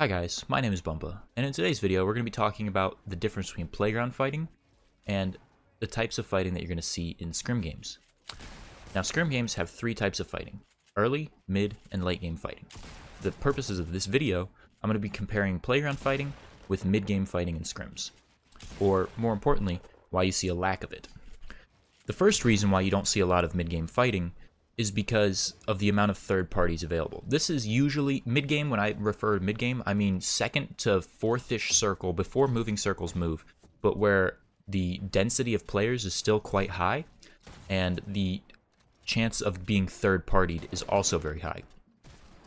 Hi guys, my name is Bumba, and in today's video we're going to be talking about the difference between playground fighting and the types of fighting that you're going to see in scrim games. Now scrim games have three types of fighting: early, mid, and late game fighting. For the purposes of this video, I'm going to be comparing playground fighting with mid-game fighting in scrims, or more importantly, why you see a lack of it. The first reason why you don't see a lot of mid-game fighting is because of the amount of third parties available. This is usually mid-game. When I refer to mid-game, I mean second to fourth-ish circle before moving circles move, but where the density of players is still quite high, and the chance of being third-partied is also very high.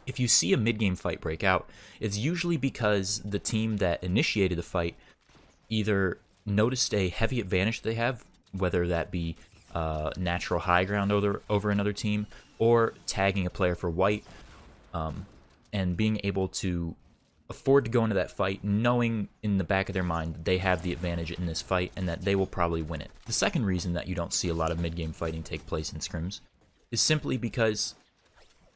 If you see a mid-game fight break out, it's usually because the team that initiated the fight either noticed a heavy advantage they have, whether that be natural high ground over another team, or tagging a player for white, and being able to afford to go into that fight knowing in the back of their mind that they have the advantage in this fight and that they will probably win it. The second reason that you don't see a lot of mid-game fighting take place in scrims is simply because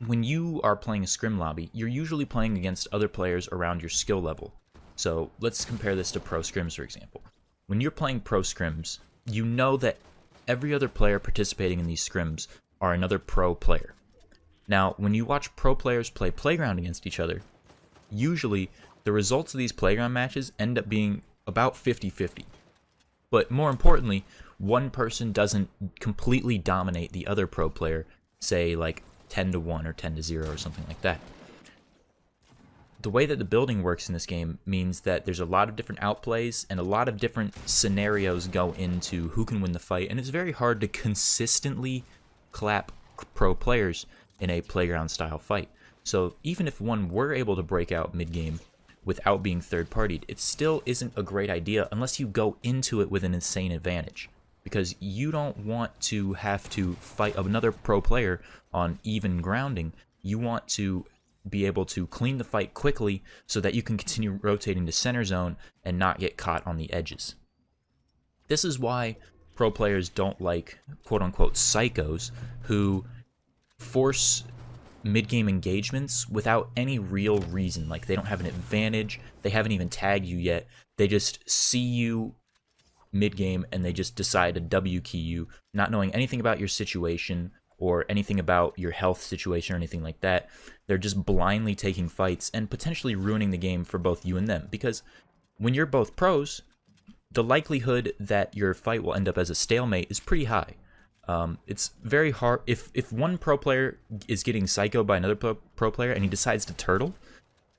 when you are playing a scrim lobby, you're usually playing against other players around your skill level. So let's compare this to pro scrims, for example. When you're playing pro scrims, you know that every other player participating in these scrims are another pro player. Now, when you watch pro players play playground against each other, usually the results of these playground matches end up being about 50-50. But more importantly, one person doesn't completely dominate the other pro player, say like 10-1 or 10-0 or something like that. The way that the building works in this game means that there's a lot of different outplays and a lot of different scenarios go into who can win the fight, and it's very hard to consistently clap pro players in a playground style fight. So even if one were able to break out mid-game without being third-partied, it still isn't a great idea unless you go into it with an insane advantage, because you don't want to have to fight another pro player on even grounding. You want to be able to clean the fight quickly so that you can continue rotating to center zone and not get caught on the edges. This is why pro players don't like quote-unquote psychos who force mid-game engagements without any real reason. Like, they don't have an advantage, they haven't even tagged you yet, they just see you mid-game and they just decide to W key you, not knowing anything about your situation or anything about your health situation or anything like that. They're just blindly taking fights and potentially ruining the game for both you and them. Because when you're both pros, the likelihood that your fight will end up as a stalemate is pretty high. It's very hard. If one pro player is getting psychoed by another pro player and he decides to turtle,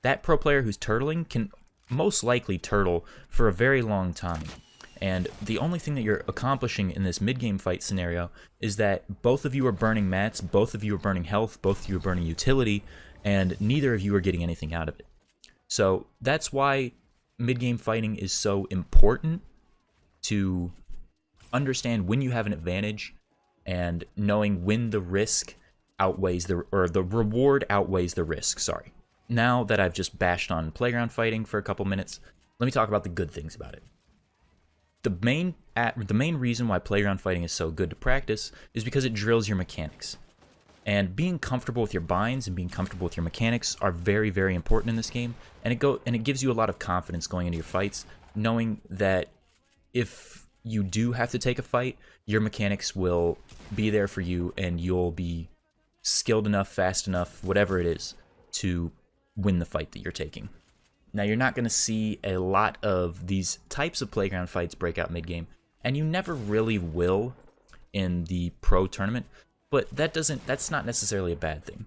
that pro player who's turtling can most likely turtle for a very long time. And the only thing that you're accomplishing in this mid-game fight scenario is that both of you are burning mats, both of you are burning health, both of you are burning utility, and neither of you are getting anything out of it. So that's why mid-game fighting is so important, to understand when you have an advantage and knowing when the risk outweighs the reward outweighs the risk, sorry. Now that I've just bashed on playground fighting for a couple minutes, let me talk about the good things about it. The main reason why playground fighting is so good to practice is because it drills your mechanics. And being comfortable with your binds and being comfortable with your mechanics are very, very important in this game. And it gives you a lot of confidence going into your fights, knowing that if you do have to take a fight, your mechanics will be there for you and you'll be skilled enough, fast enough, whatever it is, to win the fight that you're taking. Now, you're not going to see a lot of these types of playground fights break out mid-game, and you never really will in the pro tournament, but that's not necessarily a bad thing.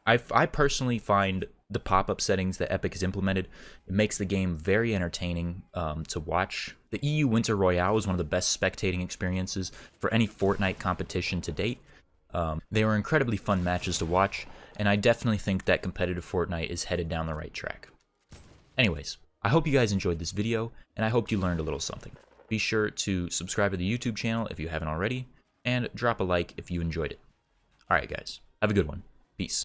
I personally find the pop-up settings that Epic has implemented, it makes the game very entertaining to watch. The EU Winter Royale was one of the best spectating experiences for any Fortnite competition to date. They were incredibly fun matches to watch, and I definitely think that competitive Fortnite is headed down the right track. Anyways, I hope you guys enjoyed this video, and I hope you learned a little something. Be sure to subscribe to the YouTube channel if you haven't already, and drop a like if you enjoyed it. Alright guys, have a good one.